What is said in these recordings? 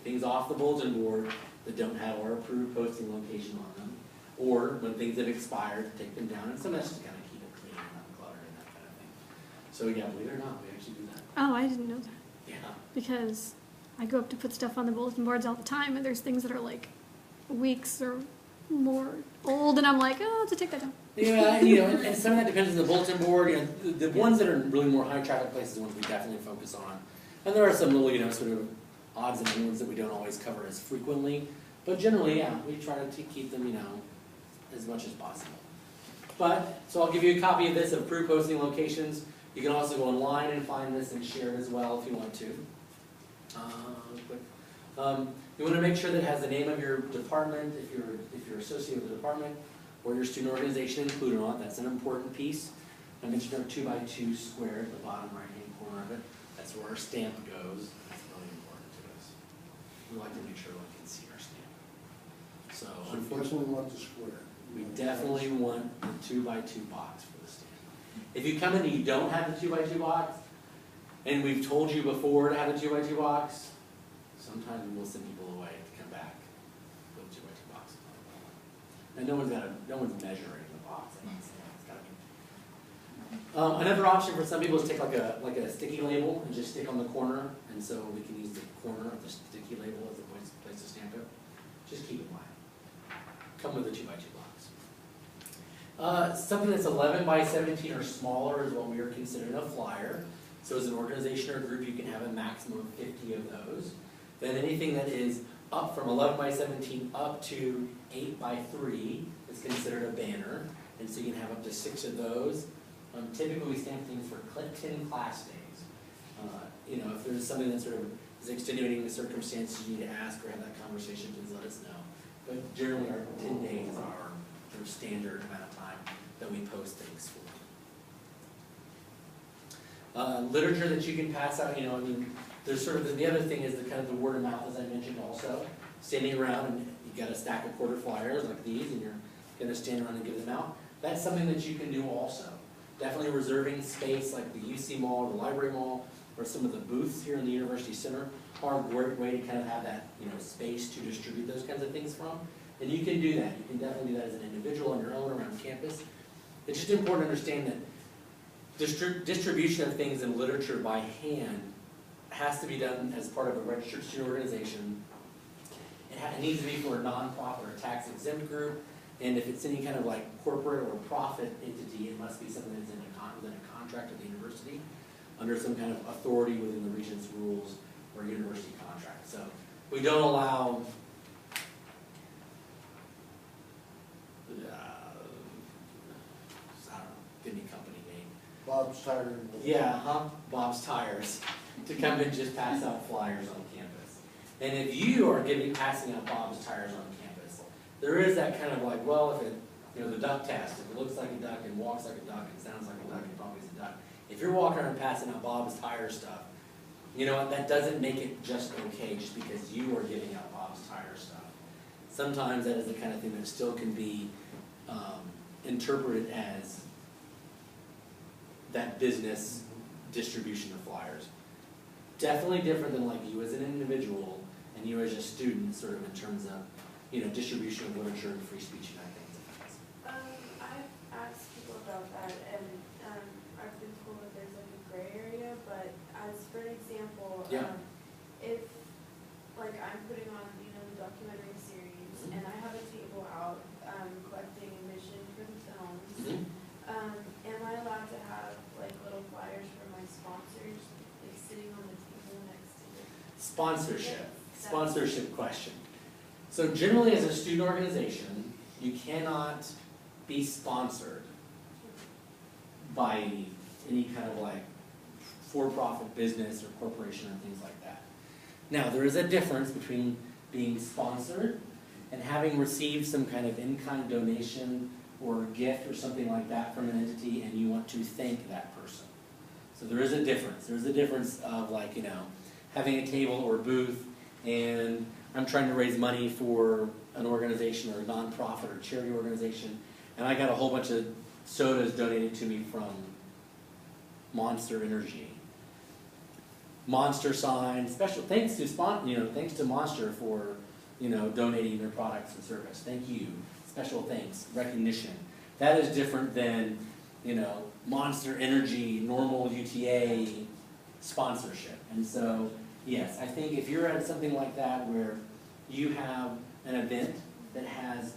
things off the bulletin board that don't have our approved posting location on them, or when things have expired, take them down, and sometimes just kind of keep it clean and uncluttered and that kind of thing. So yeah, believe it or not, we actually do that. Oh, I didn't know that. Yeah. Because I go up to put stuff on the bulletin boards all the time, and there's things that are like weeks or more old, and I'm like, oh, I'll have to take that down. Yeah, and some of that depends on the bulletin board. The ones that are really more high traffic places, the ones we definitely focus on. And there are some little, sort of odds and ends that we don't always cover as frequently. But generally, yeah, we try to keep them, as much as possible. So I'll give you a copy of this, of approved posting locations. You can also go online and find this and share it as well if you want to. You want to make sure that it has the name of your department, if you're associated with the department, or your student organization included on it. That's an important piece. I mentioned our 2x2 square at the bottom right-hand corner of it. That's where our stamp goes. That's really important to us. We like to make sure one can see our stamp. So unfortunately, we want the square. We definitely want the 2x2 box for the stamp. If you come in and you don't have the 2x2 box, and we've told you before to have a 2x2 box, sometimes we will send people away to come back with a 2x2 box. And no one's measuring the box. It's gotta be. Another option for some people is take like a sticky label and just stick on the corner, and so we can use the corner of the sticky label as a place to stamp it. Just keep in mind. Come with a 2x2 box. Something that's 11 by 17 or smaller is what we are considering a flyer. So as an organization or group, you can have a maximum of 50 of those. Then anything that is up from 11 by 17 up to 8 by 3 is considered a banner. And so you can have up to 6 of those. Typically we stamp things for 10 class days. If there's something that sort of is extenuating the circumstances, you need to ask or have that conversation, please let us know. But generally our 10 days are sort of standard amount of time that we post things for. Literature that you can pass out, there's sort of the other thing is the kind of the word of mouth, as I mentioned also. Standing around and you got a stack of quarter flyers like these and you're going to stand around and give them out. That's something that you can do also. Definitely reserving space like the UC Mall, the Library Mall, or some of the booths here in the University Center are a great way to kind of have that space to distribute those kinds of things from. And you can do that. You can definitely do that as an individual on your own around campus. It's just important to understand that distribution of things in literature by hand has to be done as part of a registered student organization. It needs to be for a nonprofit or a tax-exempt group, and if it's any kind of like corporate or profit entity, it must be something that's within a contract of the university, under some kind of authority within the Regent's rules or university contract. So we don't allow give me company name. Bob's Tires. Yeah, Bob's Tires, to come and just pass out flyers on campus. And if you are passing out Bob's Tires on campus, there is that kind of like, well, if it, the duck test, if it looks like a duck and walks like a duck and sounds like a duck, it probably is a duck. If you're walking around passing out Bob's Tire stuff, you know what, that doesn't make it just okay just because you are giving out Bob's Tire stuff. Sometimes that is the kind of thing that still can be interpreted as that business distribution of flyers. Definitely different than like you as an individual and you as a student, sort of in terms of distribution of literature and free speech and that kind of things. I've asked people about that, and I've been told that there's like a gray area. But as for an example, if like I'm putting on the documentary series, and I have a table out collecting admission for the films. Am I allowed to have like little flyers for my sponsors, like sitting on the table next to it? Sponsorship question. So generally as a student organization, you cannot be sponsored by any kind of like for-profit business or corporation or things like that. Now there is a difference between being sponsored and having received some kind of in-kind donation or gift or something like that from an entity and you want to thank that person. So there is a difference. There's a difference of like, having a table or booth and I'm trying to raise money for an organization or a nonprofit or charity organization and I got a whole bunch of sodas donated to me from Monster Energy. Monster sign, special thanks to thanks to Monster for, donating their products and service. Thank you. Special thanks, recognition. That is different than, Monster Energy, normal UTA sponsorship. And so, yes, I think if you're at something like that where you have an event that has,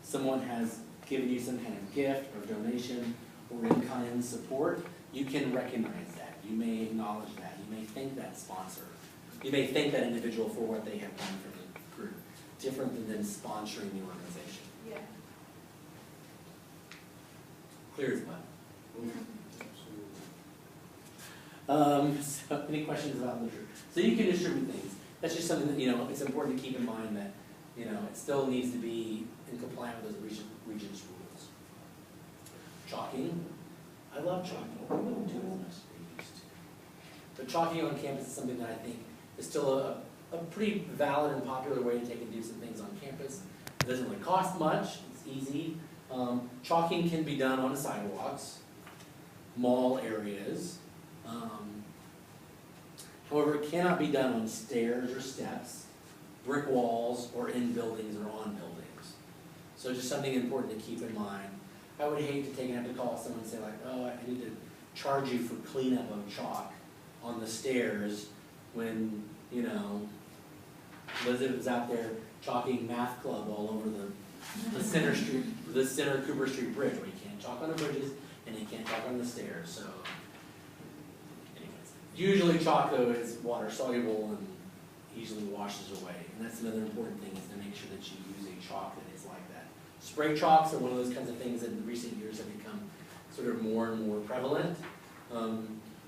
someone has given you some kind of gift or donation or in-kind support, you can recognize that. You may acknowledge that. You may thank that sponsor. You may thank that individual for what they have done for the group. Different than them sponsoring the organization. Yeah. Clear as mud. So any questions about literature? So you can distribute things. That's just something that, it's important to keep in mind that, it still needs to be in compliance with those region's rules. Chalking. I love chalking. I don't do it as much as I used to. But chalking on campus is something that I think is still a pretty valid and popular way to take and do some things on campus. It doesn't really cost much. It's easy. Chalking can be done on sidewalks, mall areas. However, it cannot be done on stairs or steps, brick walls, or in buildings or on buildings. So just something important to keep in mind. I would hate to take and have to call someone and say like, oh, I need to charge you for cleanup of chalk on the stairs when, Elizabeth was out there chalking math club all over the center Cooper Street Bridge, where you can't chalk on the bridges and you can't chalk on the stairs. So, anyways, usually chalk though is water soluble and easily washes away. And that's another important thing, is to make sure that you use a chalk that is like that. Spray chalks are one of those kinds of things that in recent years have become sort of more and more prevalent.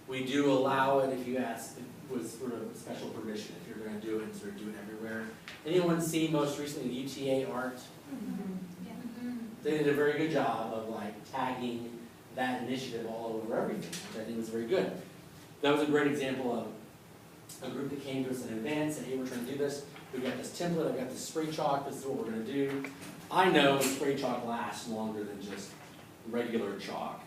We do allow it if you ask, it was sort of special permission, if you're going to do it and sort of do it everywhere. Anyone see most recently UTA art? They did a very good job of tagging that initiative all over everything, which I think was very good. That was a great example of a group that came to us in advance and, hey, we're trying to do this. We've got this template, I've got this spray chalk, this is what we're going to do. I know spray chalk lasts longer than just regular chalk.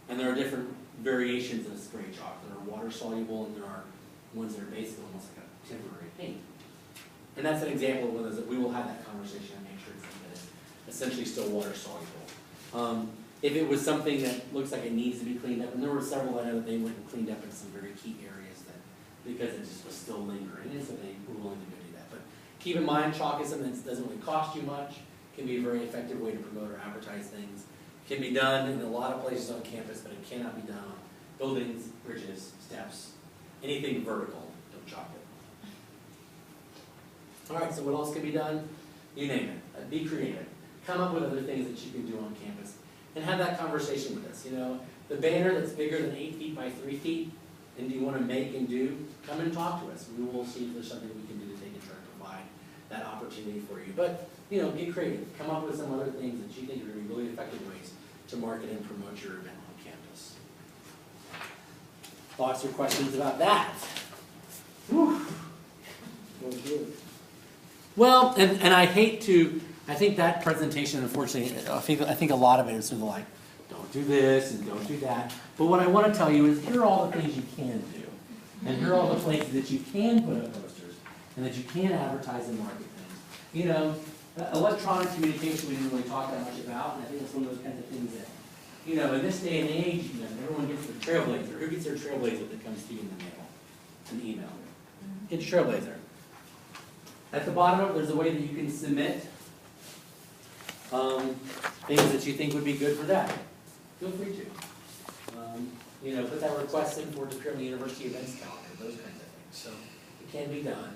And there are different variations of spray chalk. There are water soluble and there are ones that are basically almost like a temporary paint. And that's an example of one of those that we will have that conversation and make sure it's essentially still water soluble. If it was something that looks like it needs to be cleaned up, and there were several I know that they went and cleaned up in some very key areas because it just was still lingering, and so they were willing to go do that. But keep in mind, chalk is something that doesn't really cost you much, can be a very effective way to promote or advertise things. Can be done in a lot of places on campus, but it cannot be done on buildings, bridges, steps, anything vertical, don't chalk it. All right, so what else can be done? You name it. Be creative. Come up with other things that you can do on campus and have that conversation with us. The banner that's bigger than 8 feet by 3 feet, and do you want to make and do, come and talk to us. We will see if there's something we can do to take and try to provide that opportunity for you. But, get creative. Come up with some other things that you think are going to be really effective ways to market and promote your event on campus. Thoughts or questions about that? Whew. Well, and I think that presentation, unfortunately, I think a lot of it is sort of like, don't do this and don't do that. But what I want to tell you is, here are all the things you can do. And here are all the places that you can put up posters and that you can advertise and market things. Electronic communication we didn't really talk that much about, and I think it's one of those kinds of things that, in this day and age, everyone gets their Trailblazer. Who gets their Trailblazer that comes to you in the mail, an email? Get your Trailblazer. At the bottom of it, there's a way that you can submit things that you think would be good for that. Feel free to. Put that request in for the University Events Calendar, those kinds of things. So it can be done.